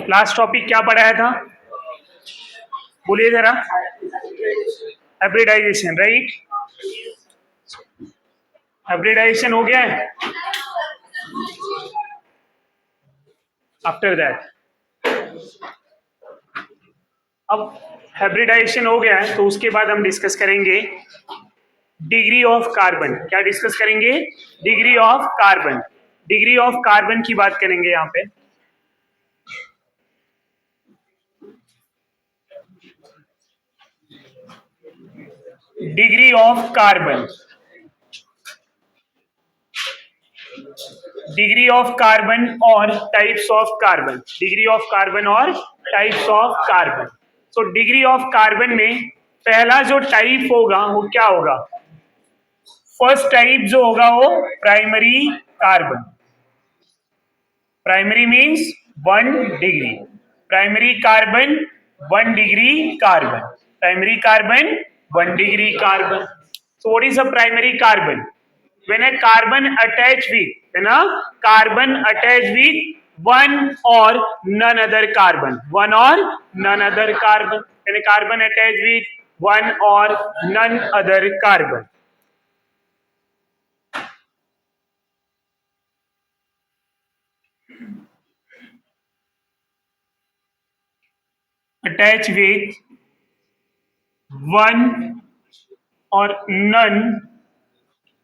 Last topic क्या पढ़ाया था, बोलिए जरा। Hybridisation, right. हाइब्रिडाइजेशन हो गया है। आफ्टर दैट, अब हाइब्रिडाइजेशन हो गया है तो उसके बाद हम डिस्कस करेंगे डिग्री ऑफ कार्बन। क्या डिस्कस करेंगे? Degree of carbon. Degree of carbon की बात करेंगे यहाँ पे। Degree of carbon, degree of carbon और types of carbon. Degree of carbon और टाइप्स ऑफ कार्बन। तो डिग्री ऑफ कार्बन में पहला जो टाइप होगा वो क्या होगा? फर्स्ट टाइप जो होगा वो primary carbon. Primary means 1 degree. Primary carbon 1 degree carbon. Primary carbon 1 degree carbon. So what is a primary carbon? When a carbon attach with one or none other carbon. One or none other carbon. When a carbon attach with one or none other carbon. Attach with one or none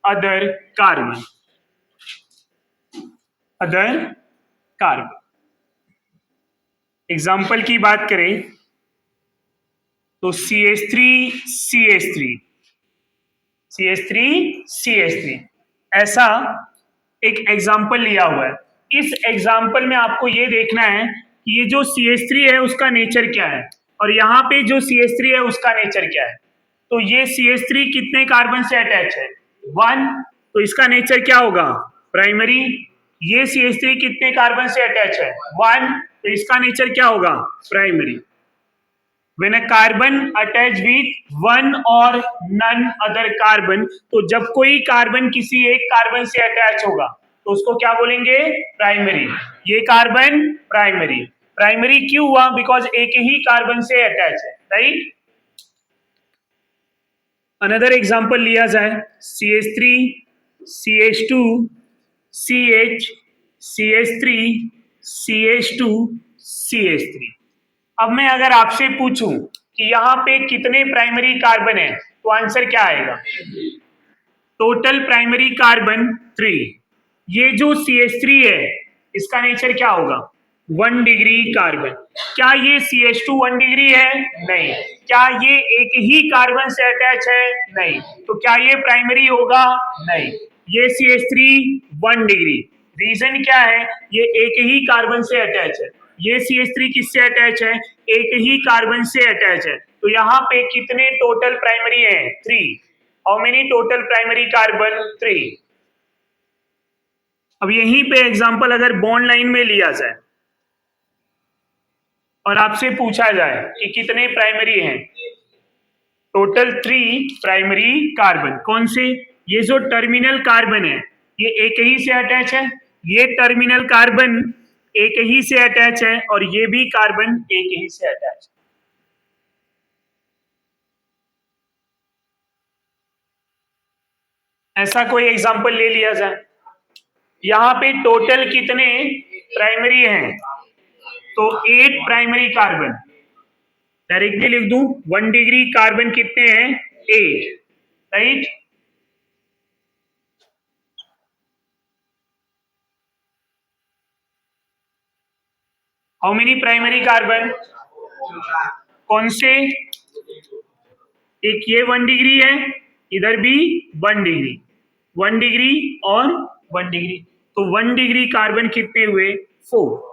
other carbon. Other carbon. Example की बात करें तो CH3 CH3 CH3 CH3 ऐसा एक example लिया हुआ है। इस एग्जाम्पल में आपको ये देखना है कि ये जो CH3 है उसका नेचर क्या है और यहाँ पे जो CH3 है उसका नेचर क्या है। तो ये CH3 कितने कार्बन से अटैच है? 1। तो इसका नेचर क्या होगा? प्राइमरी। ये CH3 कितने कार्बन से अटैच है? 1। तो इसका नेचर क्या होगा? Primary. When a carbon attach with one or none other carbon, तो जब कोई कार्बन किसी एक कार्बन से अटैच होगा तो उसको क्या बोलेंगे? प्राइमरी। ये कार्बन प्राइमरी। प्राइमरी क्यों हुआ? बिकॉज एक ही कार्बन से अटैच है, राइट। अनदर एग्जांपल लिया जाए CH3 CH2 CH CH3 CH2 CH3। अब मैं अगर आपसे पूछूं कि यहाँ पे कितने प्राइमरी कार्बन है तो आंसर क्या आएगा? Total primary carbon 3। ये जो CH3 है इसका नेचर क्या होगा? 1 डिग्री कार्बन। क्या ये CH2 1 डिग्री है? नहीं। क्या ये एक ही कार्बन से अटैच है? नहीं। तो क्या ये प्राइमरी होगा? नहीं। ये CH3 1 डिग्री। रीजन क्या है? ये एक ही कार्बन से अटैच है। ये CH3 किससे अटैच है? एक ही कार्बन से अटैच है। तो यहाँ पे कितने टोटल प्राइमरी हैं? 3। How many total primary carbon? 3। अब यहीं पे एग्जांपल अगर बॉन्ड लाइन में लिया जाए और आपसे पूछा जाए कि कितने प्राइमरी हैं, टोटल 3 प्राइमरी कार्बन। कौन से? ये जो टर्मिनल कार्बन है ये एक ही से अटैच है। ये टर्मिनल कार्बन एक ही से अटैच है और ये भी कार्बन एक ही से अटैच है। ऐसा कोई एग्जांपल ले लिया जाए। यहाँ पे टोटल कितने प्राइमरी हैं? तो 8 प्राइमरी कार्बन। डायरेक्टली लिख दूं 1 डिग्री कार्बन कितने हैं? 8, right. How many primary carbon? कौन से? एक ये 1 डिग्री है, इधर भी 1 डिग्री, 1 डिग्री और 1 डिग्री। तो 1 डिग्री कार्बन कितने हुए? 4।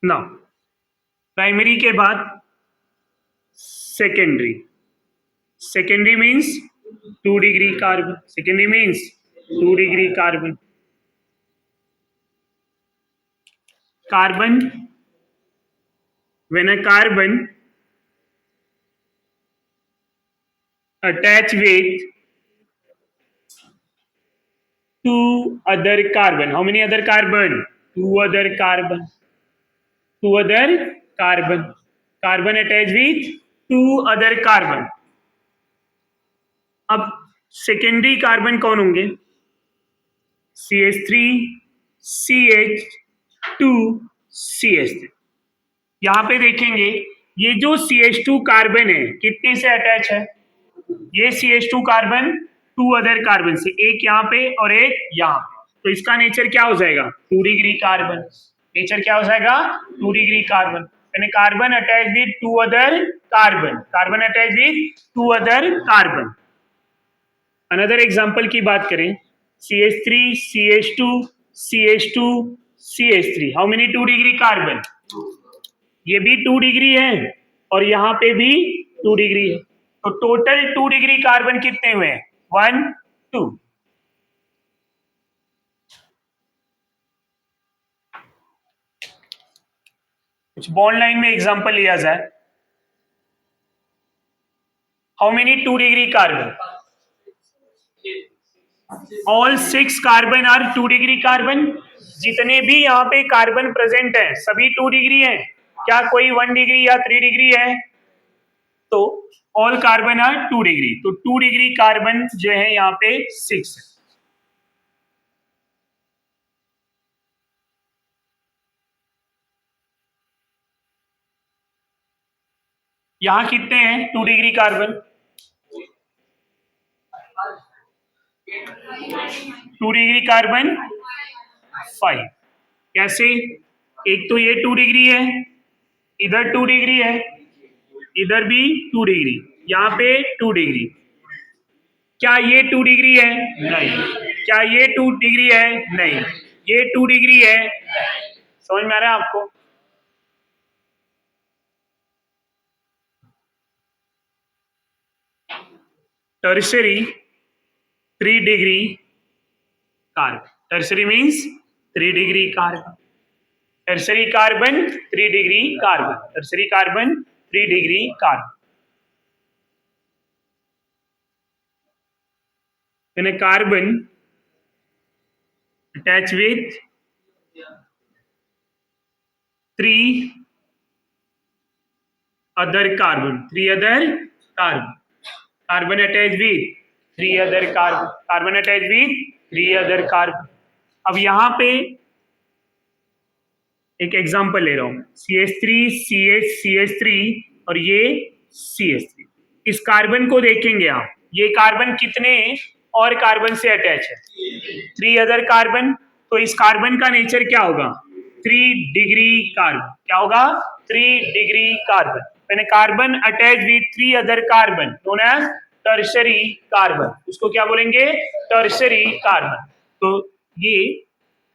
ना प्राइमरी के बाद secondary. Secondary means 2 degree carbon. Secondary means 2 degree carbon. Carbon when a carbon attach with two other carbon. How many other carbon? Two other carbon. Two other carbon. Carbon attached with two other carbon. अब secondary carbon कौन होंगे? CH3, CH2, CH3. यहां पे देखेंगे ये जो CH2 carbon है कितने से अटैच है? ये CH2 carbon to other carbon से, एक यहाँ पे और एक यहाँ पे, तो इसका नेचर क्या हो जाएगा? 2 डिग्री कार्बन. नेचर क्या हो जाएगा? 2 डिग्री कार्बन. यानी carbon attach with two other carbon. Carbon attach with two other carbon. Another example की बात करें, CH3, CH2, CH2, CH3. How many 2 degree carbon? ये भी 2 डिग्री है और यहाँ पे भी 2 डिग्री है, तो टोटल 2 डिग्री कार्बन कितने हुए हैं? 1, 2. कुछ बॉन्ड लाइन में एग्जांपल लिया जाए. How many 2 degree carbon? All 6 carbon are 2 degree carbon. जितने भी यहाँ पे कार्बन प्रेजेंट है सभी 2 डिग्री हैं. क्या कोई 1 डिग्री या 3 डिग्री है? तो ऑल कार्बन आर 2 डिग्री. तो 2 डिग्री कार्बन जो है यहाँ पे 6 है. यहाँ कितने हैं 2 डिग्री कार्बन? 2 degree carbon 5. कैसे? एक तो ये 2 डिग्री है, इधर 2 डिग्री है, इधर भी 2 डिग्री, यहाँ पे 2 डिग्री. क्या ये 2 डिग्री है? नहीं. क्या ये 2 डिग्री है? नहीं. ये 2 डिग्री है. समझ में आ रहा है आपको? Tertiary 3 degree carbon. Tertiary means 3 degree carbon. Tertiary carbon 3 degree carbon. Tertiary carbon 3 degree carbon. When a carbon attach with 3 other carbon, 3 other carbon, carbon attach with 3 other carbon, carbon attach with 3 other carbon. अब यहाँ पे एक example ले रहा हूं, CH3, CH, CH3 और ये CH3. इस कार्बन को देखेंगे आप, ये कार्बन कितने और कार्बन से अटैच है? 3 अदर कार्बन. तो इस कार्बन का नेचर क्या होगा? 3 डिग्री कार्बन. क्या होगा? 3 डिग्री कार्बन. मैंने carbon attach with 3 other carbon known as tertiary carbon. उसको क्या बोलेंगे? Tertiary carbon. तो ये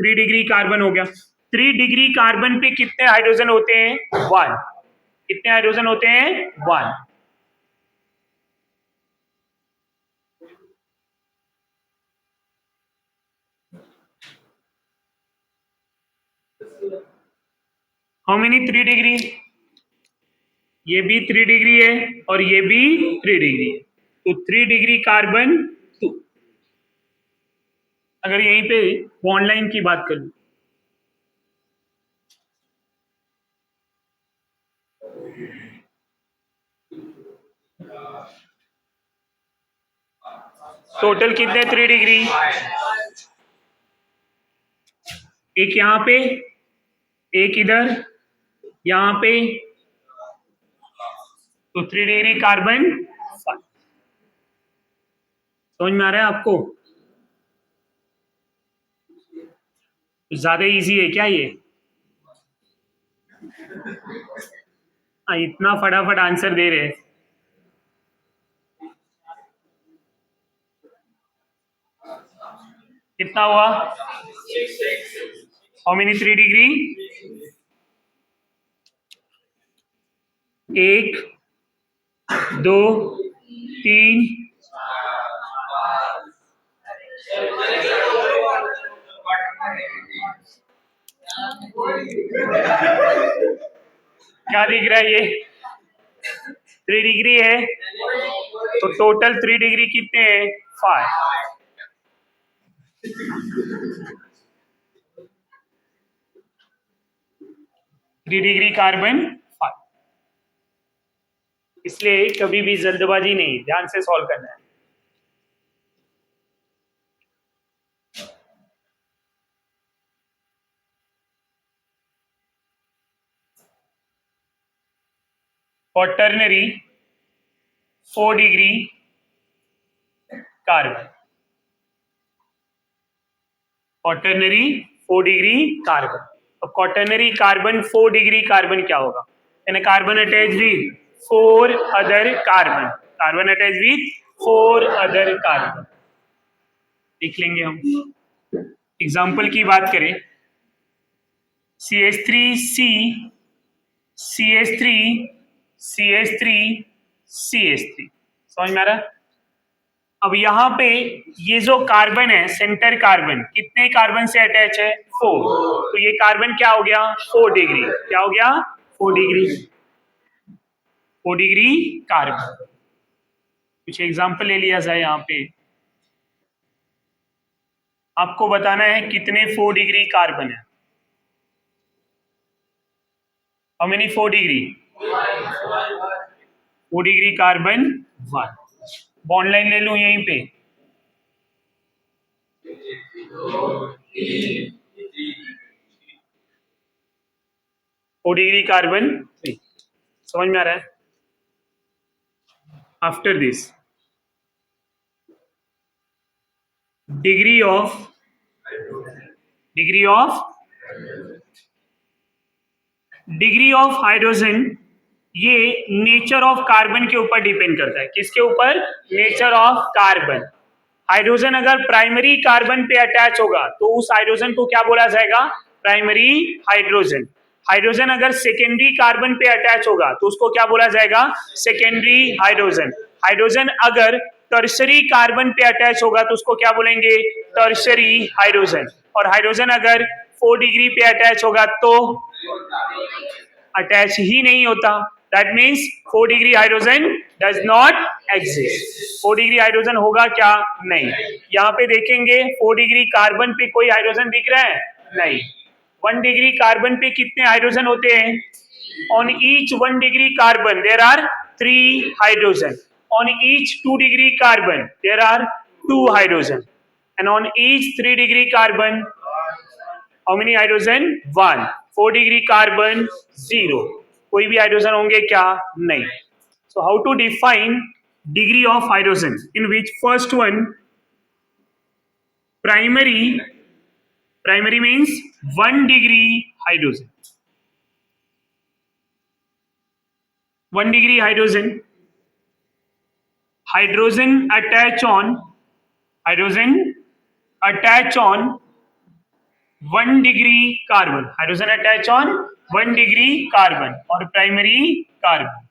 3 डिग्री कार्बन हो गया. 3 डिग्री कार्बन पे कितने हाइड्रोजन होते हैं? 1. कितने हाइड्रोजन होते हैं? 1. How many 3 degree? ये भी 3 डिग्री है और ये भी 3 डिग्री है, तो 3 डिग्री कार्बन 2. अगर यहीं पे बॉन्ड लाइन की बात करूं, टोटल कितने 3 डिग्री? एक यहां पे, एक इधर, यहां पे, तो 3 डिग्री कार्बन 5. समझ में आ रहा है आपको? ज्यादा इजी है क्या ये? इतना फटाफट आंसर दे रहे हैं. कितना हुआ? How many 3 degree? 1, 2, 3, क्या दिख रहा है ये? 3 डिग्री है, तो टोटल 3 डिग्री कितने हैं? 5। 3 डिग्री कार्बन 5। इसलिए कभी भी जल्दबाजी नहीं, ध्यान से सॉल्व करना है। Quaternary 4 degree carbon, quaternary 4 degree carbon. अब क्वाटरनरी कार्बन 4 डिग्री कार्बन क्या होगा? यानी carbon attach with 4 other carbon, carbon attach with 4 other carbon. देख लेंगे हम। एग्जाम्पल की बात करें, CH3C, CH3, CH3, CH3, समझ में आ रहा है? अब यहाँ पे ये जो कार्बन है, सेंटर कार्बन, कितने कार्बन से अटैच है? 4। तो ये कार्बन क्या हो गया? 4 डिग्री। क्या हो गया? 4 डिग्री, 4 डिग्री कार्बन। कुछ एग्जाम्पल ले लिया जाए। यहाँ पे आपको बताना है कितने 4 डिग्री कार्बन है। How many 4 degree? 4 degree carbon 1। Bond line ले लूं यहीं पे, ओ डिग्री कार्बन 3। समझ में आ रहा है? After this, degree of degree of degree of hydrogen, ये नेचर ऑफ कार्बन के ऊपर डिपेंड करता है। किसके ऊपर? Nature of carbon. हाइड्रोजन अगर प्राइमरी कार्बन पे अटैच होगा तो उस हाइड्रोजन को क्या बोला जाएगा? Primary hydrogen. हाइड्रोजन अगर सेकेंडरी कार्बन पे अटैच होगा तो उसको क्या बोला जाएगा? Secondary hydrogen. हाइड्रोजन अगर टर्शरी कार्बन पे अटैच होगा तो उसको क्या बोलेंगे? Tertiary hydrogen. और हाइड्रोजन अगर 4 डिग्री पे अटैच होगा तो अटैच ही नहीं होता। That means 4 degree hydrogen does not exist. 4 degree hydrogen होगा क्या? नहीं। यहाँ पे देखेंगे 4 डिग्री कार्बन पे कोई हाइड्रोजन दिख रहा है? नहीं। 1 डिग्री कार्बन पे कितने हाइड्रोजन होते हैं? On each 1 degree carbon there are 3 hydrogen. On each 2 degree carbon there are 2 hydrogen. And on each 3 degree carbon how many hydrogen? 1। 4 degree carbon 0। कोई भी हाइड्रोजन होंगे क्या? नहीं। So how to define degree of hydrogen? In which first one, primary means 1 degree hydrogen. 1 degree hydrogen, hydrogen attach on 1 degree carbon, hydrogen attach on 1 degree carbon और primary carbon.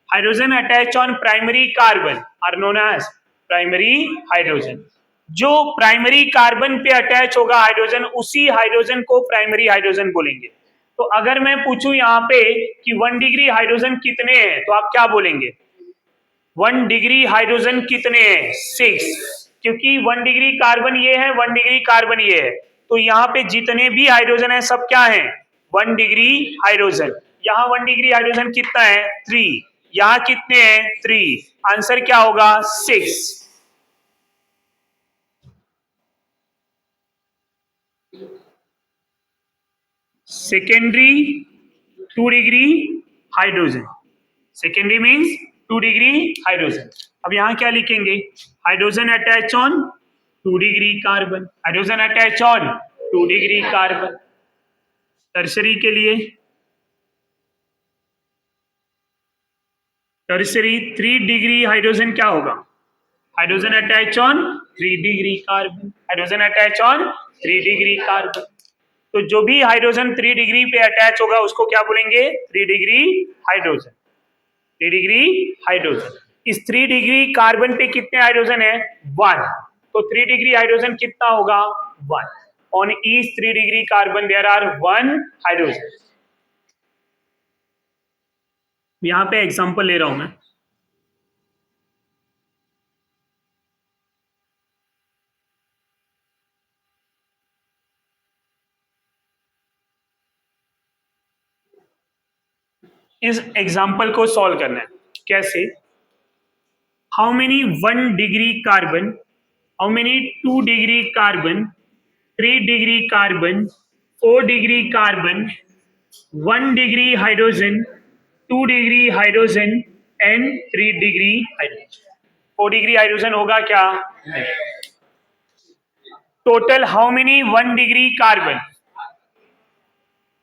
Hydrogen attach on primary carbon are known as primary hydrogen. जो primary carbon पे attach होगा hydrogen, उसी hydrogen को primary hydrogen बोलेंगे। तो अगर मैं पूछूं यहाँ पे कि 1 डिग्री हाइड्रोजन कितने हैं, तो आप क्या बोलेंगे? 1 डिग्री हाइड्रोजन कितने हैं? 6। क्योंकि 1 डिग्री कार्बन ये है, 1 डिग्री कार्बन ये है, तो यहाँ पे जितने भी हाइड्रोजन है सब क्या है? 1 डिग्री हाइड्रोजन। यहाँ 1 डिग्री हाइड्रोजन कितना है? 3। यहाँ कितने हैं? 3। आंसर क्या होगा? 6। Secondary 2 degree hydrogen, secondary means 2 degree hydrogen. अब यहां क्या लिखेंगे? Hydrogen attach on 2 degree carbon, hydrogen attach on 2 degree carbon. Tertiary के लिए टर्सरी 3 डिग्री हाइड्रोजन क्या होगा? Hydrogen attach on 3 degree carbon, hydrogen attach on 3 degree carbon. तो जो भी हाइड्रोजन 3 डिग्री पे अटैच होगा उसको क्या बोलेंगे? 3 डिग्री हाइड्रोजन। 3 degree hydrogen. इस 3 डिग्री कार्बन पे कितने हाइड्रोजन है? 1। तो 3 डिग्री हाइड्रोजन कितना होगा? 1। On each 3 degree carbon there are 1 hydrogen. यहाँ पे एग्जांपल ले रहा हूं मैं। इस एग्जांपल को सॉल्व करना है। कैसे? How many 1 degree carbon, how many 2 degree carbon, 3 degree carbon, 4 degree carbon, 1 degree hydrogen, 2 degree hydrogen and 3 degree hydrogen. 4 degree hydrogen होगा क्या? Total how many 1 degree carbon?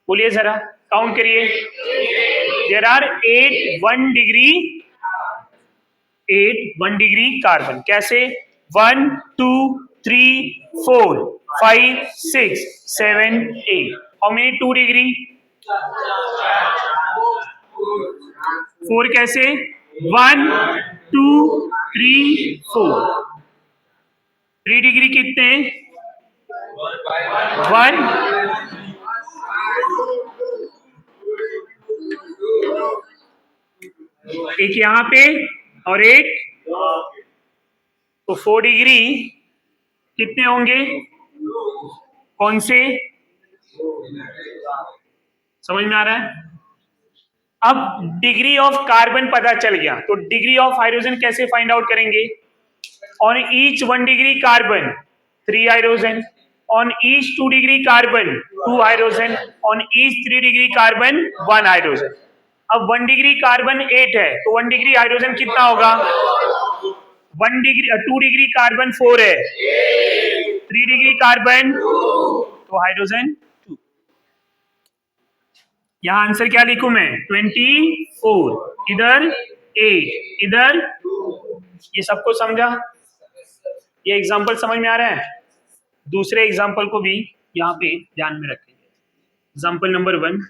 बोलिए जरा, काउंट करिए। There are 8 1 degree carbon. कैसे? 1 2 3 4 5 6 7 8। How many 2 degree? 4 कैसे? 1 2 3 4। 3 degree कितने? 1। एक यहाँ पे और एक, तो 4 डिग्री कितने होंगे? कौन से? समझ में आ रहा है? अब डिग्री ऑफ कार्बन पता चल गया, तो डिग्री ऑफ हाइड्रोजन कैसे फाइंड आउट करेंगे? On each 1 degree carbon 3 hydrogen, on each 2 degree carbon 2 hydrogen, on each 3 degree carbon 1 hydrogen. अब 1 डिग्री कार्बन 8 है, तो 1 डिग्री हाइड्रोजन कितना होगा? 2 डिग्री कार्बन 4 है, 3 डिग्री कार्बन, तो हाइड्रोजन 2। यहां आंसर क्या लिखूं मैं? 24। इधर 8, इधर। ये सबको समझा? ये एग्जाम्पल समझ में आ रहा है? दूसरे एग्जाम्पल को भी यहाँ पे ध्यान में रखेंगे। Example number 1।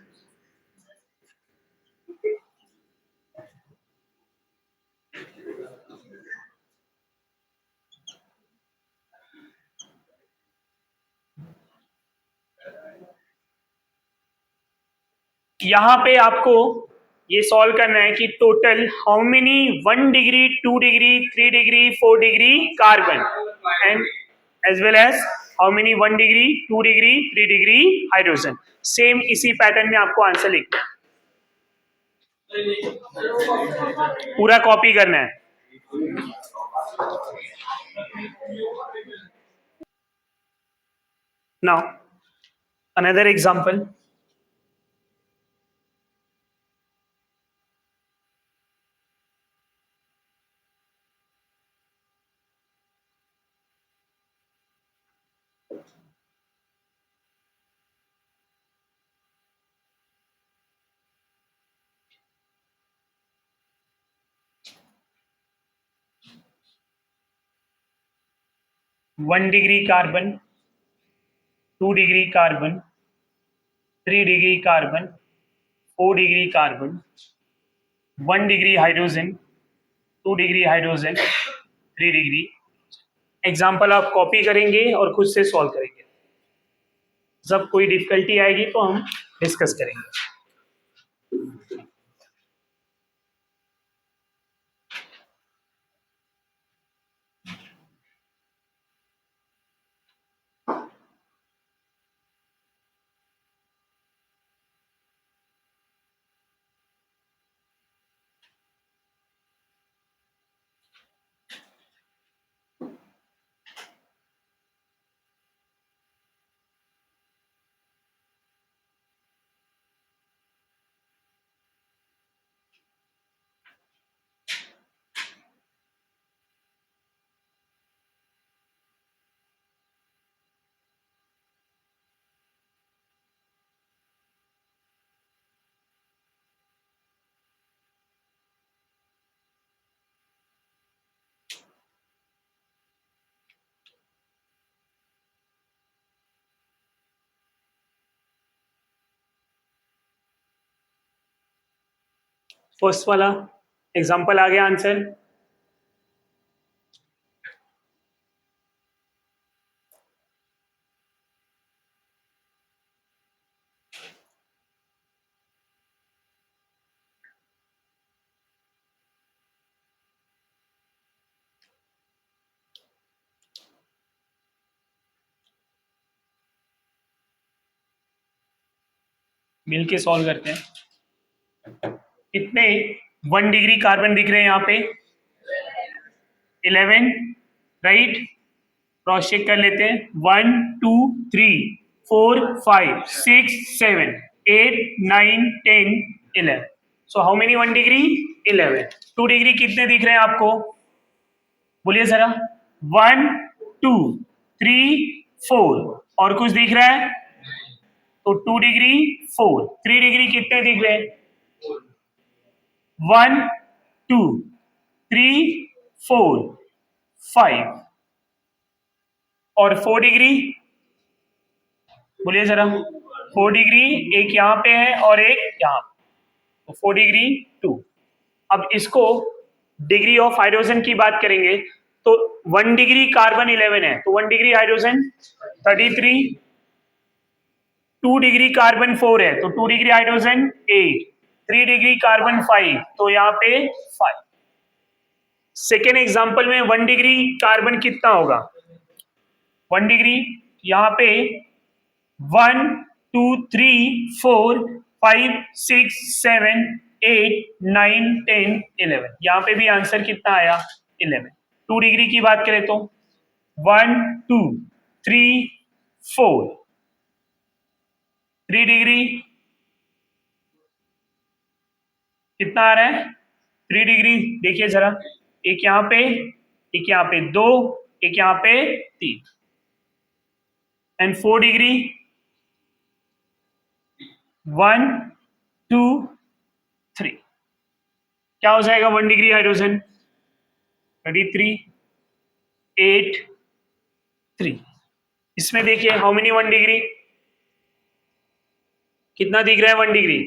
यहाँ पे आपको ये सॉल्व करना है कि total how many 1 degree 2 degree 3 degree 4 degree carbon and as well as how many 1 degree 2 degree 3 degree hydrogen. Same इसी पैटर्न में आपको आंसर लिखना है, पूरा कॉपी करना है। Now another example. One degree carbon, 2 degree carbon, 3 degree carbon, 4 degree carbon, 1 degree hydrogen, 2 degree hydrogen, 3 degree. Example आप copy करेंगे और खुद से सॉल्व करेंगे। जब कोई डिफिकल्टी आएगी तो हम डिस्कस करेंगे। फर्स्ट वाला एग्जाम्पल आ गया आंसर। मिलके सॉल्व करते हैं। कितने 1 डिग्री कार्बन दिख रहे हैं यहाँ पे? 11, राइट। क्रॉस चेक कर लेते हैं। 1 2 3 4 5 6 7 8 9 10 11। So how many 1 degree? 11। 2 degree कितने दिख रहे हैं आपको? बोलिए जरा। 1 2 3 4 और कुछ दिख रहा है? तो 2 डिग्री 4। 3 डिग्री कितने दिख रहे हैं? 1 2 3 4 5 और 4 डिग्री, बोलिए जरा। 4 डिग्री एक यहाँ पे है और एक यहाँ, तो 4 डिग्री 2। अब इसको डिग्री ऑफ हाइड्रोजन की बात करेंगे तो 1 डिग्री कार्बन 11 है, तो 1 डिग्री हाइड्रोजन 33। 2 डिग्री कार्बन 4 है, तो 2 डिग्री हाइड्रोजन 8। 3 डिग्री कार्बन 5, तो यहाँ पे 5। सेकेंड एग्जाम्पल में 1 डिग्री कार्बन कितना होगा? 1 डिग्री यहाँ पे 1 2 3 4 5 6 7 8 9 10 11। यहाँ पे भी आंसर कितना आया? 11। 2 डिग्री की बात करें तो 1 2 3 4। 3 डिग्री कितना आ रहा है? 3 डिग्री देखिए जरा, एक यहाँ पे, एक यहाँ पे 2, एक यहाँ पे 3। And 4 degree 1 2 3। क्या हो जाएगा 1 डिग्री हाइड्रोजन? 33 8 3। इसमें देखिए हाउ मेनी 1 डिग्री, कितना दिख रहा है 1 डिग्री?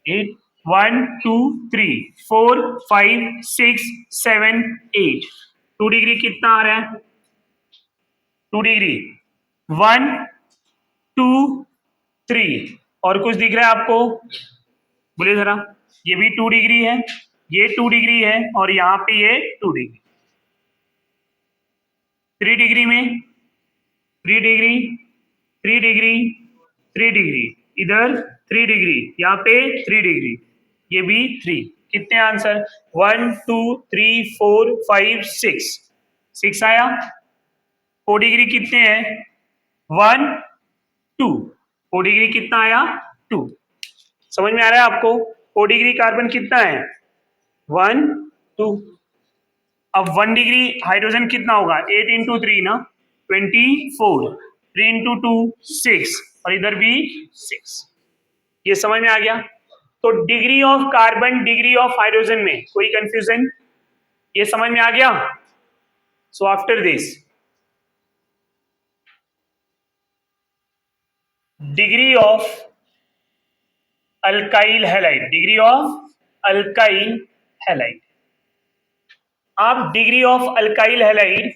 8। 1 2 3 4 5 6 7 8। 2 डिग्री कितना आ रहा है? 2 डिग्री 1 2 3 और कुछ दिख रहा है आपको? बोलिए जरा। ये भी 2 डिग्री है, ये 2 डिग्री है और यहाँ पे ये 2 डिग्री। 3 डिग्री में 3 डिग्री 3 डिग्री 3 डिग्री, इधर 3 डिग्री, यहाँ पे 3 डिग्री, ये भी 3। कितने आंसर? 1 2 3 4 5 6। 6 आया। 4 डिग्री कितने हैं? 1 2। 4 डिग्री कितना आया? 2। समझ में आ रहा है आपको? 4 डिग्री कार्बन कितना है? 1 2। अब 1 डिग्री हाइड्रोजन कितना होगा? 8 इंटू 3 ना, 24। 3 इंटू 2 6 और इधर भी 6। ये समझ में आ गया? तो degree of carbon, degree of hydrogen में कोई कंफ्यूजन? ये समझ में आ गया? So after this, degree of alkyl halide, degree of alkyl halide. आप डिग्री ऑफ अल्काइल हैलाइड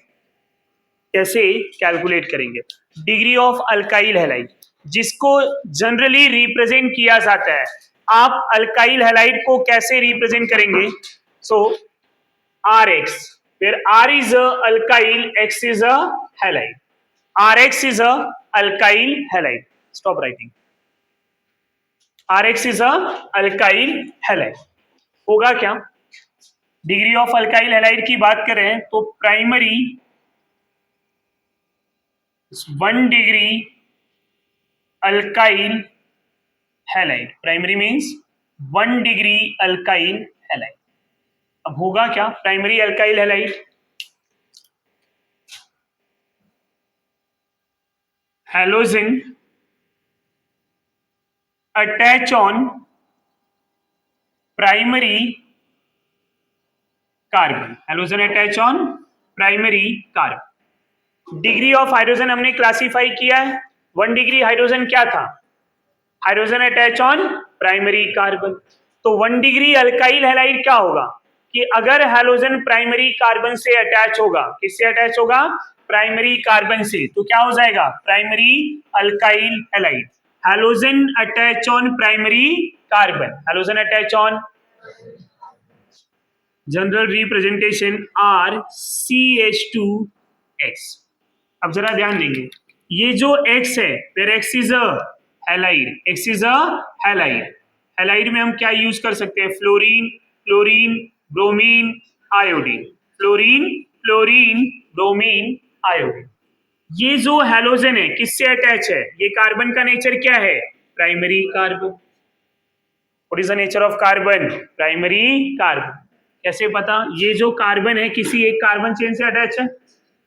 कैसे कैलकुलेट करेंगे? डिग्री ऑफ अल्काइल हैलाइड जिसको जनरली रिप्रेजेंट किया जाता है, आप अल्काइल हैलाइड को कैसे रिप्रेजेंट करेंगे? सो Rx, where R is a alkyl, X is a halide. Rx is a alkyl halide. Stop writing. Rx is a alkyl halide. होगा क्या? डिग्री ऑफ अल्काइल हैलाइड की बात करें तो primary 1 degree alkyl halide, primary means 1 degree alkyl halide. अब होगा क्या primary alkyl halide? Halogen attach on primary carbon, halogen attach on primary carbon. Degree of hydrogen हमने क्लासिफाई किया है। 1 डिग्री हाइड्रोजन क्या था? Hydrogen attach on primary carbon. तो 1 degree alkyl halide क्या होगा कि अगर हैलोजन प्राइमरी कार्बन से अटैच होगा, किससे अटैच होगा? प्राइमरी कार्बन से, तो क्या हो जाएगा? Primary alkyl halide. Halogen attach on primary carbon, halogen attach on, general representation R CH2X। अब जरा ध्यान देंगे, ये जो X है, where X is a halide, x is a halide. Halide में हम क्या यूज कर सकते हैं? Fluorine, chlorine, bromine, iodine, fluorine, chlorine, bromine, iodine. ये जो हैलोजन है किससे अटैच है? ये कार्बन का नेचर क्या है? Primary carbon. What is the nature of carbon? Primary carbon. कैसे पता? ये जो कार्बन है किसी एक कार्बन चेन से अटैच है।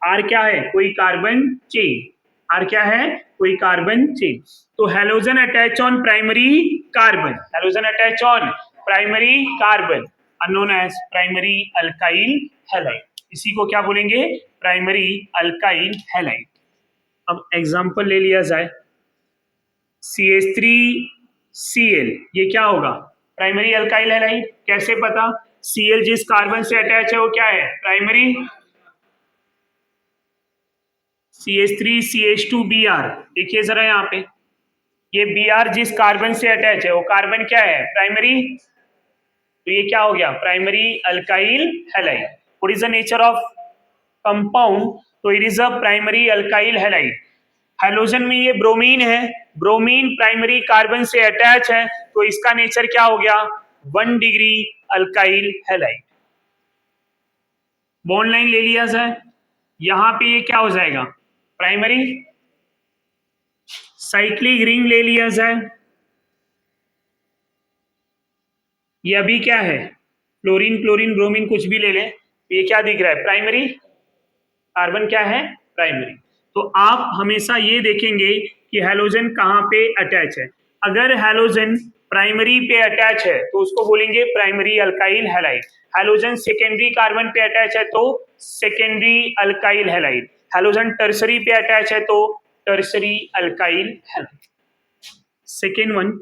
आर क्या है? कोई कार्बन चेन। आर क्या है? कोई कार्बन चेन। तो halogen attach on primary carbon, halogen attach on primary carbon known as primary alkyl halide. इसी को क्या बोलेंगे? Primary alkyl halide. अब एग्जांपल ले लिया जाए, CH3Cl, ये क्या होगा? Primary alkyl halide. कैसे पता? Cl जिस कार्बन से अटैच है वो क्या है? प्राइमरी। CH3CH2Br, देखिए जरा यहाँ पे, ये Br जिस कार्बन से अटैच है वो कार्बन क्या है? प्राइमरी। तो ये क्या हो गया? Primary alkyl halide. What is the nature of compound? तो it is a primary alkyl halide. Halogen में ये ब्रोमीन है, ब्रोमीन प्राइमरी कार्बन से अटैच है, तो इसका नेचर क्या हो गया? 1 degree alkyl halide. Bond line ले लिया जाए, यहां पे ये क्या हो जाएगा? प्राइमरी। साइक्लिक रिंग ले लिया जाए, ये अभी क्या है? फ्लोरीन, क्लोरीन, ब्रोमीन कुछ भी ले लें, ये क्या दिख रहा है? प्राइमरी। कार्बन क्या है? प्राइमरी। तो आप हमेशा ये देखेंगे कि हैलोजन कहाँ पे अटैच है। अगर हैलोजन प्राइमरी पे अटैच है तो उसको बोलेंगे primary alkyl halide. Halogen secondary carbon पे अटैच है तो secondary alkyl halide. Halogen tertiary पे अटैच है तो tertiary alkyl halide. Second one,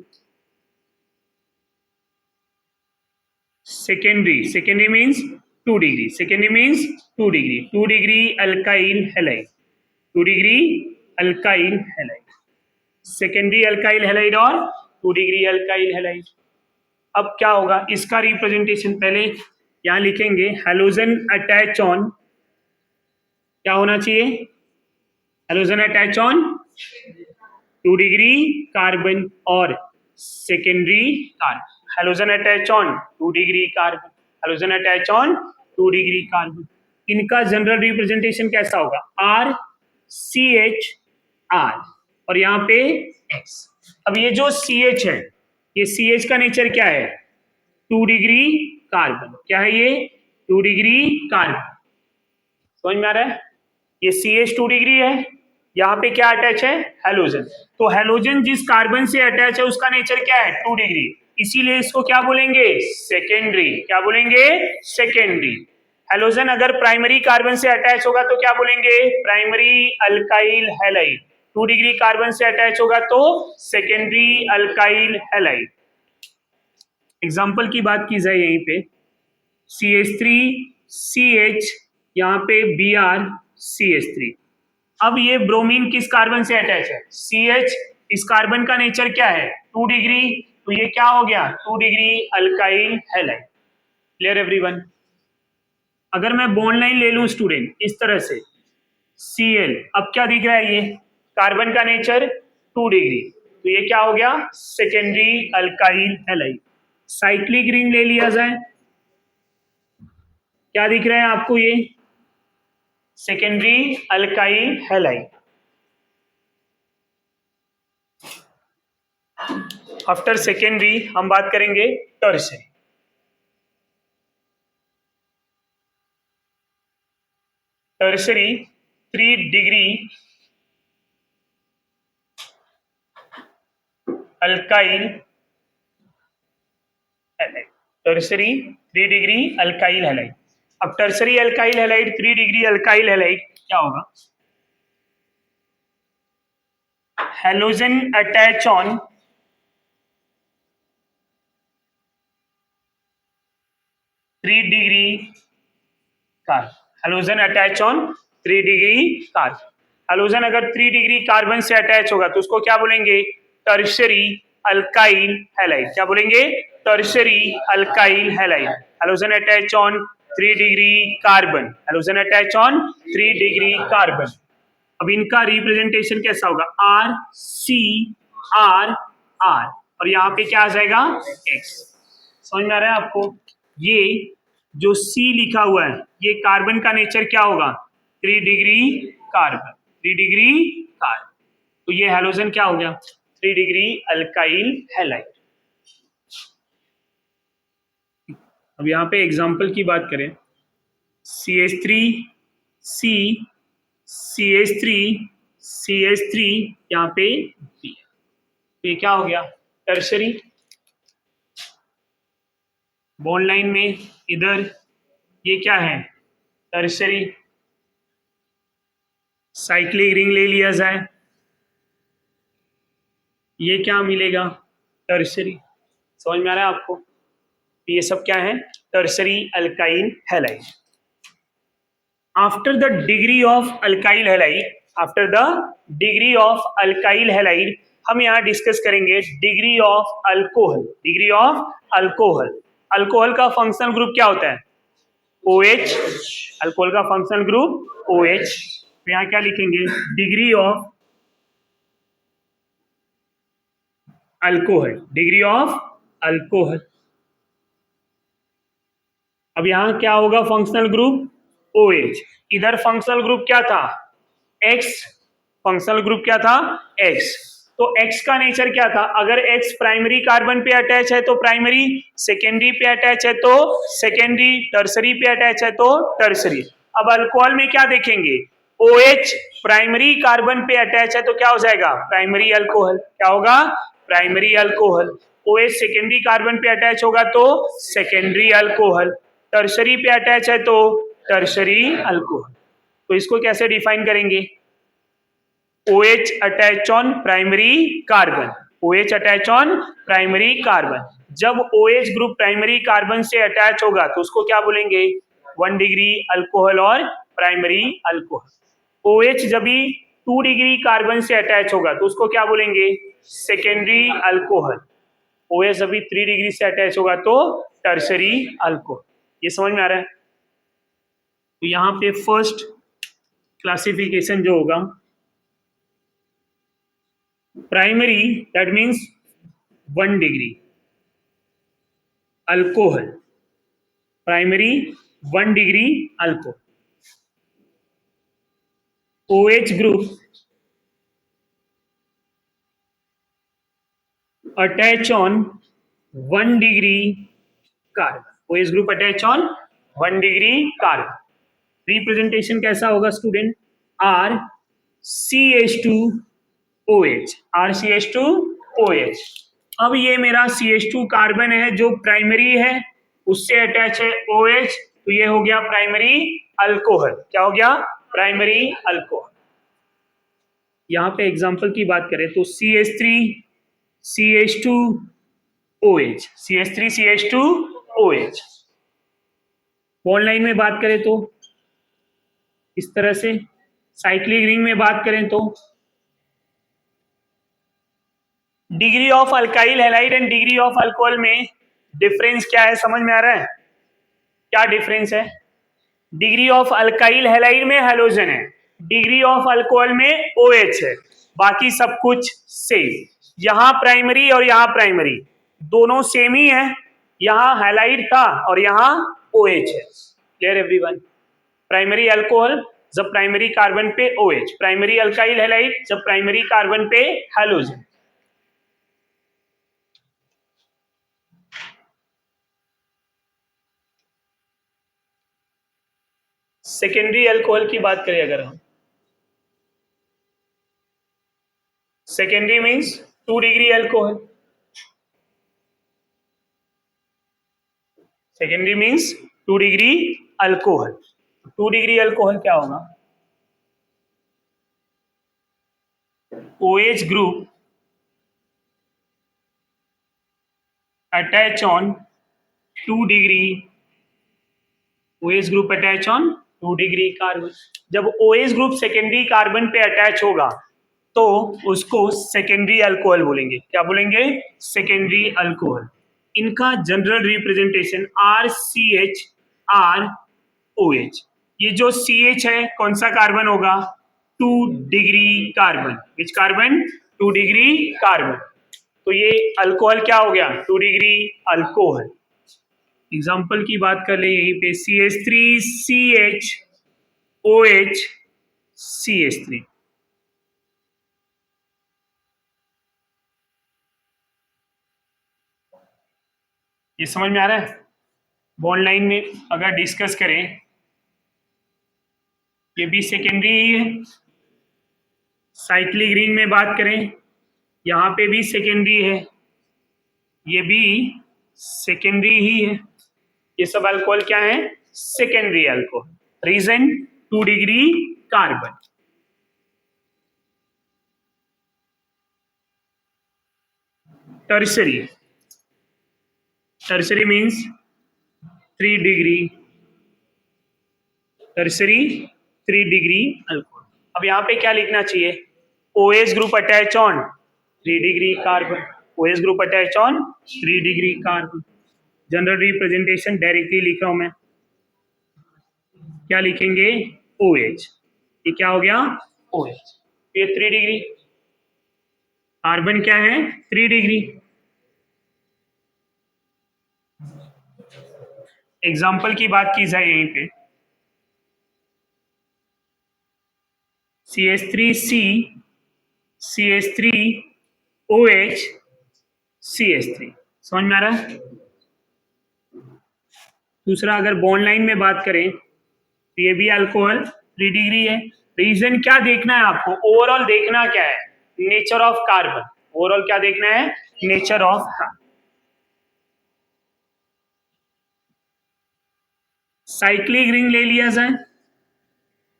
secondary means 2 degree, secondary means 2 degree alkyl halide, 2 degree alkyl halide, secondary alkyl halide और 2 degree alkyl halide। अब क्या होगा? इसका रिप्रेजेंटेशन पहले यहां लिखेंगे, हैलोजन अटैच ऑन, क्या होना चाहिए? Halogen attach on 2 degree carbon और secondary carbon. Halogen attach on 2 degree carbon, halogen attach on 2 degree carbon. इनका जनरल रिप्रेजेंटेशन कैसा होगा? आर सी एच आर और यहाँ पे एक्स। अब ये जो सी एच है, ये सी एच का नेचर क्या है? 2 डिग्री कार्बन। क्या है ये? 2 डिग्री कार्बन। समझ में आ रहा है? ये सी एच 2 डिग्री है, यहाँ पे क्या अटैच है? हैलोजन। तो हैलोजन जिस कार्बन से अटैच है उसका नेचर क्या है? 2 डिग्री। इसीलिए इसको क्या बोलेंगे? सेकेंडरी। क्या बोलेंगे? सेकेंडरी। हैलोजन अगर प्राइमरी कार्बन से अटैच होगा तो क्या बोलेंगे? Primary alkyl halide. 2 degree carbon से अटैच होगा तो सेकेंडरी अल्काइल हैलाइड। एग्जाम्पल की बात की जाए यहीं पे, CH3CH, यहाँ पे BrCH3। अब ये ब्रोमीन किस कार्बन से अटैच है? CH। इस कार्बन का नेचर क्या है? 2 डिग्री। तो ये क्या हो गया? 2 degree alkyl halide. Clear everyone? अगर मैं बॉन्ड लाइन ले लूं स्टूडेंट इस तरह से, Cl, अब क्या दिख रहा है? ये कार्बन का नेचर 2 डिग्री, तो ये क्या हो गया? Secondary alkyl halide. Cyclic ring ले लिया जाए, क्या दिख रहा है आपको? ये secondary alkyl halide. After secondary हम बात करेंगे tertiary. Tertiary 3 degree alkyl halide. Tertiary 3 degree alkyl halide. अब tertiary alkyl halide 3 degree alkyl halide क्या होगा? Halogen attach on three degree carbon. Halogen attach on 3 degree carbon. Halogen अगर 3 degree carbon से attach होगा तो उसको क्या बोलेंगे? Tertiary alkyl halide. क्या बोलेंगे? Tertiary alkyl halide. Halogen attach on 3 degree carbon, halogen attach on 3 degree carbon. अब इनका रिप्रेजेंटेशन कैसा होगा? आर सी आर आर, और यहाँ पे क्या आ जाएगा एक्स। समझ में आ रहा है आपको? ये जो सी लिखा हुआ है ये कार्बन का नेचर क्या होगा? 3 डिग्री कार्बन, 3 डिग्री कार्बन। तो ये हैलोजन क्या हो गया? 3 डिग्री अल्काइल हैलाइड। अब यहाँ पे एग्जाम्पल की बात करें, CH3 C CH3 CH3 यहाँ पे B, ये क्या हो गया? टर्शरी। बॉन्ड लाइन में इधर ये क्या है? टर्शरी। साइक्लिक रिंग ले लिया जाए, ये क्या मिलेगा? टर्शरी। समझ में आ रहा है आपको? ये सब क्या है? Tertiary alkyl halide. After the degree of alkyl halide, after the degree of alkyl halide हम यहाँ डिस्कस करेंगे degree of alcohol. Degree of alcohol, alcohol का फंक्शनल ग्रुप क्या होता है? OH। अल्कोहल का फंक्शनल ग्रुप OH। तो यहाँ क्या लिखेंगे? Degree of alcohol, degree of alcohol. अब यहां क्या होगा? Functional group OH। इधर फंक्शनल ग्रुप क्या था? X। फंक्शनल ग्रुप क्या था? X। तो X का नेचर क्या था? अगर X प्राइमरी कार्बन पे अटैच है तो प्राइमरी, सेकेंडरी पे अटैच है तो सेकेंडरी, टर्सरी पे अटैच है तो टर्सरी। अब अल्कोहल में क्या देखेंगे? OH प्राइमरी कार्बन पे अटैच है तो क्या हो जाएगा? Primary alcohol. क्या होगा? Primary alcohol. OH secondary carbon पे अटैच होगा तो सेकेंडरी अल्कोहल। टर्शरी पे अटैच है तो टर्शरी अल्कोहल। तो इसको कैसे डिफाइन करेंगे? OH attach on primary carbon, OH attach on primary carbon. जब OH ग्रुप प्राइमरी कार्बन से अटैच होगा तो उसको क्या बोलेंगे? 1 डिग्री अल्कोहल और प्राइमरी अल्कोहल। OH जब भी 2 डिग्री कार्बन से अटैच होगा तो उसको क्या बोलेंगे? Secondary alcohol. OH जब भी 3 डिग्री से अटैच होगा तो टर्शरी अल्कोहल। ये समझ में आ रहा है? तो यहाँ पे फर्स्ट क्लासिफिकेशन जो होगा, primary that means 1 degree alcohol, primary 1 degree alcohol. OH group attach on 1 degree carbon, OH group attach on 1 degree carbon. Representation कैसा होगा स्टूडेंट? RCH2OH, RCH2OH। अब ये मेरा CH2 कार्बन है जो प्राइमरी है, उससे अटैच है OH, तो ये हो गया प्राइमरी अल्कोहल। क्या हो गया? Primary alcohol. यहां पे एग्जांपल की बात करें तो CH3CH2OH, CH3CH2OH। बॉन्ड लाइन में बात करें तो इस तरह से, साइक्लिक रिंग में बात करें तो degree of alkyl halide and degree of alcohol में डिफरेंस क्या है? समझ में आ रहा है? क्या डिफरेंस है? डिग्री ऑफ अल्काइल हैलाइड में हैलोजन है, डिग्री ऑफ अल्कोहल में OH है, बाकी सब कुछ सेम। यहां प्राइमरी और यहां प्राइमरी दोनों सेम ही है, यहां हैलाइड था और यहां OH है। Clear everyone? प्राइमरी अल्कोहल जब प्राइमरी कार्बन पे OH, प्राइमरी अल्काइल हैलाइड जब प्राइमरी कार्बन पे हैलोजन। सेकेंडरी अल्कोहल की बात करें अगर हम, secondary means 2 degree alcohol, secondary means 2 degree alcohol. 2 degree alcohol क्या होगा? OH group attach on 2 degree, OH group attach on 2 degree carbon. जब OH ग्रुप सेकेंडरी कार्बन पे अटैच होगा तो उसको सेकेंडरी अल्कोहल बोलेंगे। क्या बोलेंगे? Secondary alcohol. इनका जनरल रिप्रेजेंटेशन RCH, ये जो CH है कौन सा कार्बन होगा? 2 degree carbon. Which carbon? 2 degree carbon. तो ये अल्कोहल क्या हो गया, 2 डिग्री अल्कोहल। एग्जाम्पल की बात कर ले यहीं पे, CH3CHOH CH3। ये समझ में आ रहा है? बॉन्ड लाइन में अगर डिस्कस करें, ये भी सेकेंडरी ही है। साइक्लिक रिंग में बात करें, यहाँ पे भी सेकेंडरी है, ये भी सेकेंडरी ही है। ये सब अल्कोहल क्या है, secondary alcohol. Reason 2 degree carbon. Tertiary, tertiary means 3 degree, tertiary 3 degree alcohol. अब यहाँ पे क्या लिखना चाहिए, OH group attach on 3 degree carbon, OH group attach on 3 degree carbon. General representation directly लिख रहा हूं मैं, क्या लिखेंगे, OH। ये क्या हो गया, OH। ये 3 डिग्री, कार्बन क्या है, 3 डिग्री। एग्जाम्पल की बात की जाए यहीं पे, CH3C CH3OH CH3। समझ में आ रहा है? दूसरा अगर बॉन्ड लाइन में बात करें तो ये भी अल्कोहल 3 डिग्री है। रीजन क्या देखना है आपको, ओवरऑल देखना क्या है, नेचर ऑफ कार्बन। ओवरऑल क्या देखना है, nature of carbon. Cyclic ring ले लिया जाए,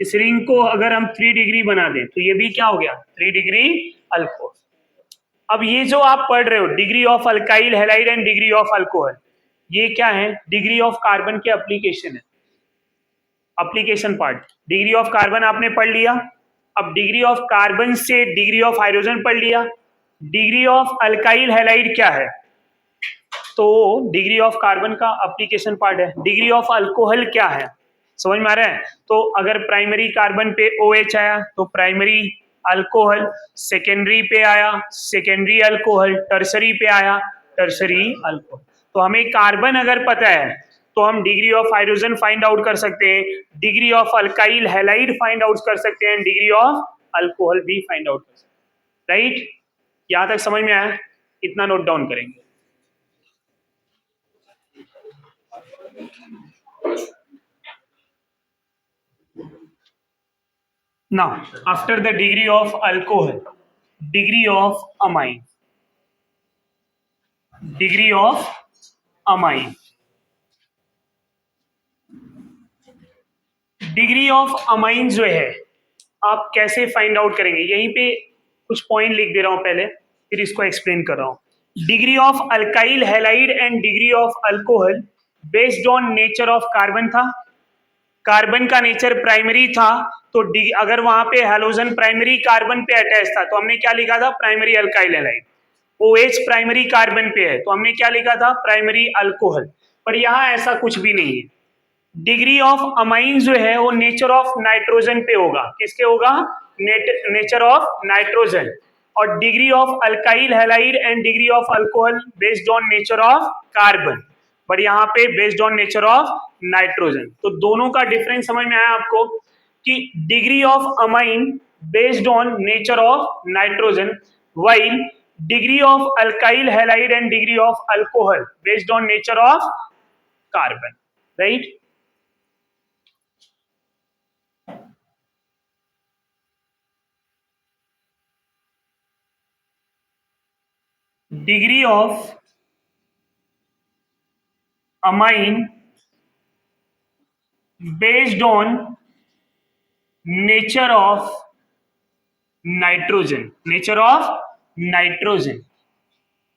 इस रिंग को अगर हम 3 डिग्री बना दें तो ये भी क्या हो गया, 3 डिग्री अल्कोहल। अब ये जो आप पढ़ रहे हो degree of alkyl halide and degree of alcohol, ये क्या है, डिग्री ऑफ कार्बन के एप्लीकेशन है, application part. Degree of carbon आपने पढ़ लिया, अब डिग्री ऑफ कार्बन से डिग्री ऑफ हाइड्रोजन पढ़ लिया। डिग्री ऑफ अल्काइल हैलाइड क्या है, तो डिग्री ऑफ कार्बन का एप्लीकेशन पार्ट है। डिग्री ऑफ अल्कोहल क्या है, समझ में आ रहा है? तो अगर प्राइमरी कार्बन पे OH आया तो प्राइमरी अल्कोहल, सेकेंडरी पे आया सेकेंडरी अल्कोहल, टर्सरी पे आया टर्सरी अल्कोहल। तो हमें कार्बन अगर पता है तो हम degree of hydrogen find out कर सकते हैं, degree of alkyl halide find out कर सकते हैं, डिग्री ऑफ अल्कोहल भी फाइंड आउट कर सकते हैं। राइट, यहां तक समझ में आया? इतना नोट डाउन करेंगे। Now, after the degree of alcohol, degree of amine, degree of amine, degree of amine जो है आप कैसे फाइंड आउट करेंगे, यहीं पे कुछ पॉइंट लिख दे रहा हूं पहले, फिर इसको एक्सप्लेन कर रहा हूं। Degree of alkyl halide and degree of alcohol based on nature of carbon था। कार्बन का नेचर प्राइमरी था, तो अगर वहां पे हैलोजन प्राइमरी कार्बन पे अटैच था तो हमने क्या लिखा था, primary alkyl halide. OH primary carbon पे है तो हमने क्या लिखा था, प्राइमरी अल्कोहल। पर यहां ऐसा कुछ भी नहीं है। डिग्री ऑफ अमाइन जो है वो नेचर ऑफ नाइट्रोजन पे होगा, किसके होगा, नेचर ऑफ नाइट्रोजन। और degree of alkyl halide and degree of alcohol based on nature of carbon, but यहाँ पे based on nature of nitrogen. तो दोनों का डिफरेंस समझ में आया आपको, कि degree of amine based on nature of nitrogen, while degree of alkyl halide and degree of alcohol based on nature of carbon, right? Degree of amine based on nature of nitrogen, nature of nitrogen,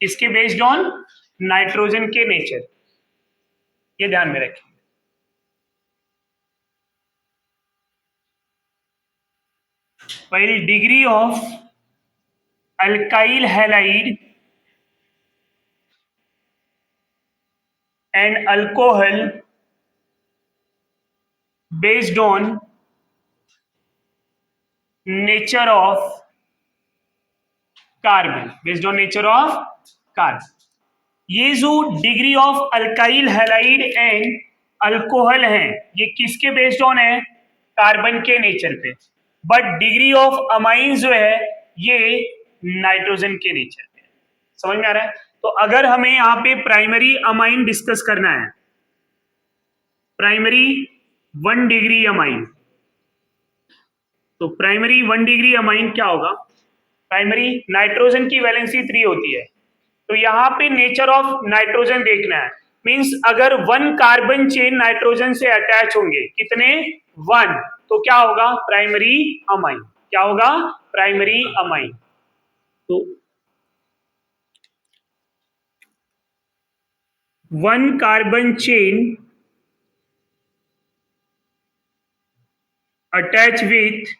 इसके based on nitrogen के nature, ये ध्यान में रखें। while degree of alkyl halide and alcohol based on nature of carbon, based on nature of carbon. ये जो degree of alkyl halide and alcohol है, ये किसके बेस्ड ऑन है? कार्बन के नेचर पे। बट डिग्री ऑफ अमाइन जो है ये नाइट्रोजन के नेचर पे। समझ में आ रहा है? तो अगर हमें यहाँ पे प्राइमरी अमाइन डिस्कस करना है, प्राइमरी 1 डिग्री अमाइन, तो प्राइमरी 1 डिग्री अमाइन क्या होगा? प्राइमरी नाइट्रोजन की वैलेंसी 3 होती है, तो यहाँ पे नेचर ऑफ नाइट्रोजन देखना है। मींस अगर 1 कार्बन चेन नाइट्रोजन से अटैच होंगे, कितने? 1, तो क्या होगा? Primary amine. क्या होगा? Primary amine. तो 1 carbon chain attach with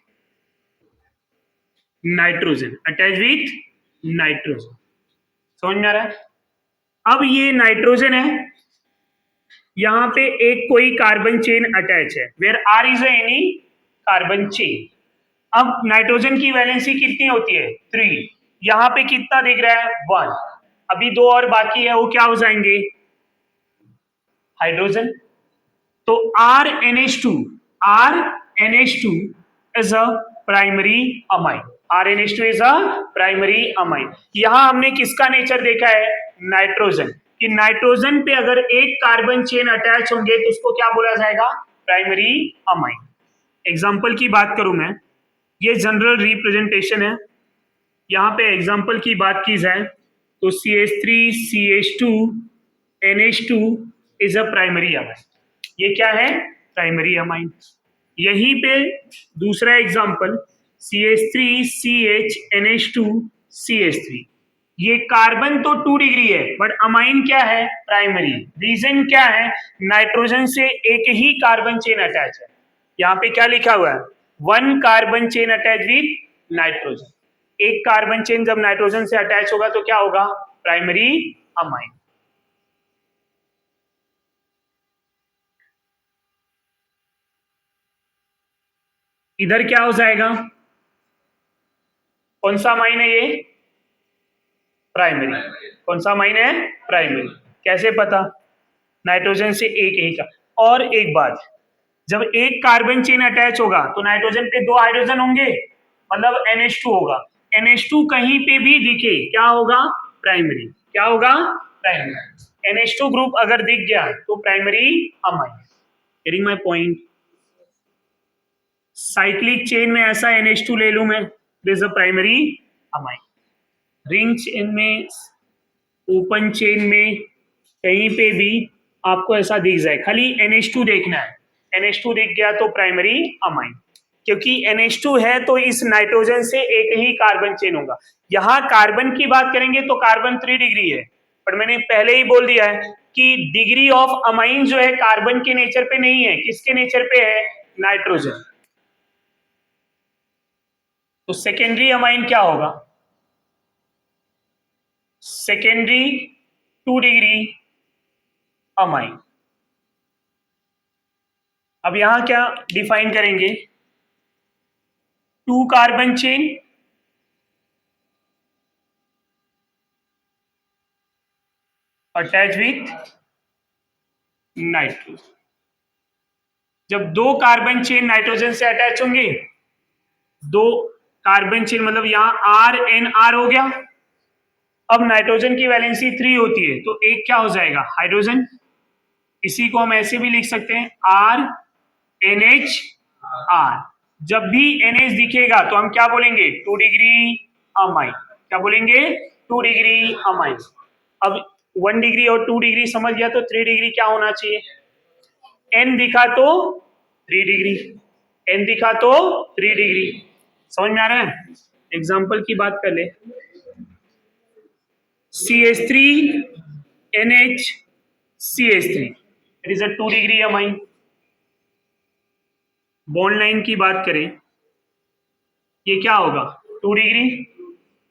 nitrogen, attach with nitrogen. समझ में आ रहा है? अब ये नाइट्रोजन है, यहां पे एक कोई कार्बन चेन अटैच है, where R is any carbon chain. अब नाइट्रोजन की वैलेंसी कितनी होती है? 3। यहां पे कितना दिख रहा है? 1। अभी 2 और बाकी है, वो क्या हो जाएंगे? हाइड्रोजन। तो RNH2, RNH2 is a primary amine. RNH2 is a primary amine. यहां हमने किसका नेचर देखा है? नाइट्रोजन। कि नाइट्रोजन पे अगर एक कार्बन चेन अटैच होंगे तो उसको क्या बोला जाएगा? Primary amine. एग्जाम्पल की बात करूं मैं, ये जनरल रिप्रेजेंटेशन है। यहाँ पे एग्जाम्पल की बात की जाए तो CH3 CH2 NH2 is a primary amine. ये क्या है? Primary amine. यहीं पे दूसरा example CH3 CH NH2 CH3, ये कार्बन तो 2 डिग्री है बट अमाइन क्या है? प्राइमरी। रीजन क्या है? नाइट्रोजन से एक ही कार्बन चेन अटैच है। यहाँ पे क्या लिखा हुआ है? 1 carbon chain attach with nitrogen. एक कार्बन चेन जब नाइट्रोजन से अटैच होगा तो क्या होगा? Primary amine. इधर क्या हो जाएगा? कौन सा अमाइन है ये? प्राइमरी। कौन सा अमाइन है? प्राइमरी। कैसे पता? नाइट्रोजन से एक ही का। और एक बात, जब एक कार्बन चेन अटैच होगा तो नाइट्रोजन पे 2 हाइड्रोजन होंगे, मतलब NH2 होगा। NH2 कहीं पे भी दिखे क्या होगा? प्राइमरी। क्या होगा? प्राइमरी। NH2 ग्रुप अगर दिख गया तो primary amine. Getting my point? Cyclic chain में ऐसा NH2 ले लूं मैं, this is a primary amine. Ring chain में, ओपन चेन में, कहीं पे भी आपको ऐसा दिख जाए, खाली NH2 देखना है। NH2 दिख गया तो प्राइमरी अमाइन, क्योंकि NH2 है तो इस नाइट्रोजन से एक ही कार्बन चेन होगा। यहां कार्बन की बात करेंगे तो कार्बन 3 डिग्री है, पर मैंने पहले ही बोल दिया है कि डिग्री ऑफ अमाइन जो है कार्बन के नेचर पे नहीं है। किसके नेचर पे है? नाइट्रोजन। तो सेकेंडरी अमाइन क्या होगा? Secondary 2 degree amine. अब यहां क्या डिफाइन करेंगे? 2 carbon chain attach with nitrogen. जब 2 कार्बन चेन नाइट्रोजन से अटैच होंगे, 2 कार्बन चेन मतलब यहां RNR हो गया। अब नाइट्रोजन की वैलेंसी 3 होती है, तो एक क्या हो जाएगा? हाइड्रोजन। इसी को हम ऐसे भी लिख सकते हैं RNHR। जब भी NH दिखेगा तो हम क्या बोलेंगे? 2 डिग्री अमाइन। क्या बोलेंगे? 2 डिग्री अमाइन। अब 1 डिग्री और 2 डिग्री समझ गया, तो 3 डिग्री क्या होना चाहिए? N दिखा तो 3 डिग्री, N दिखा तो 3 डिग्री। समझ में आ रहा है? एग्जाम्पल की बात कर ले, CH3 NH CH3, it is a 2 degree amine. Bond line की बात करें, ये क्या होगा? 2 डिग्री।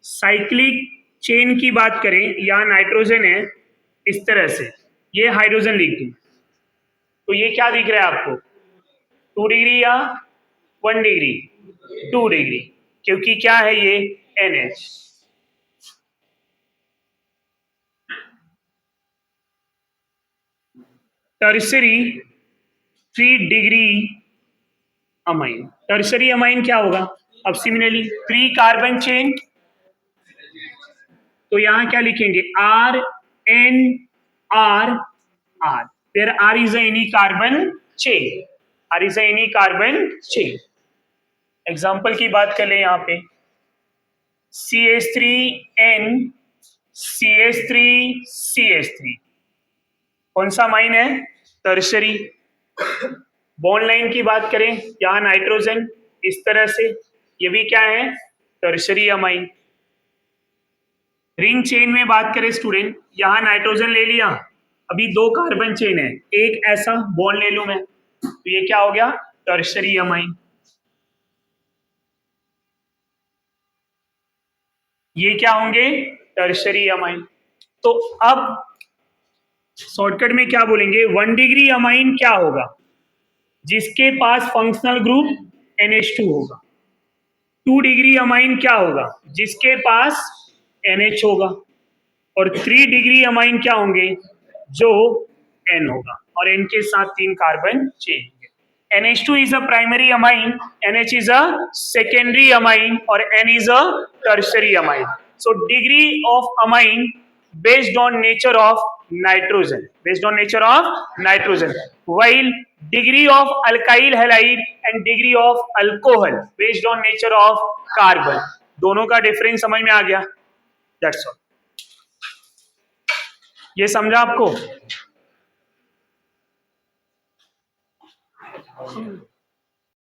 साइक्लिक चेन की बात करें, यहां नाइट्रोजन है इस तरह से, ये हाइड्रोजन लिख दूं, तो ये क्या दिख रहा है आपको? 2 डिग्री या 1 डिग्री? 2 डिग्री, क्योंकि क्या है ये? NH। Tertiary 3 degree amine. Tertiary amine क्या होगा? अब सिमिलरली 3 कार्बन चेन, तो यहां क्या लिखेंगे? R N R R, there R is any carbon chain, R is any carbon chain. Example की बात कर ले, यहां पे CH3N CH3 CH3, कौन सा अमाइन है? टर्शरी। बॉन्ड लाइन की बात करें, यहां नाइट्रोजन इस तरह से, ये भी क्या है? Tertiary amine. रिंग चेन में बात करें स्टूडेंट, यहां नाइट्रोजन ले लिया, अभी 2 कार्बन चेन है, एक ऐसा बॉन्ड ले लूं मैं, तो ये क्या हो गया? Tertiary amine. ये क्या होंगे? Tertiary amine. तो अब शॉर्टकट में क्या बोलेंगे? 1 डिग्री अमाइन क्या होगा? जिसके पास फंक्शनल ग्रुप NH2 होगा। 2 डिग्री अमाइन क्या होगा? जिसके पास NH होगा। और 3 डिग्री अमाइन क्या होंगे? जो N होगा, और N के साथ 3 carbon chain. NH2 is a primary amine, NH is a secondary amine, और N is a tertiary amine. So degree of amine based on nature of nitrogen, based on nature of nitrogen, while degree of alkyl halide and degree of alcohol based on nature of carbon. दोनों का difference समझ में आ गया? That's all. ये समझा आपको?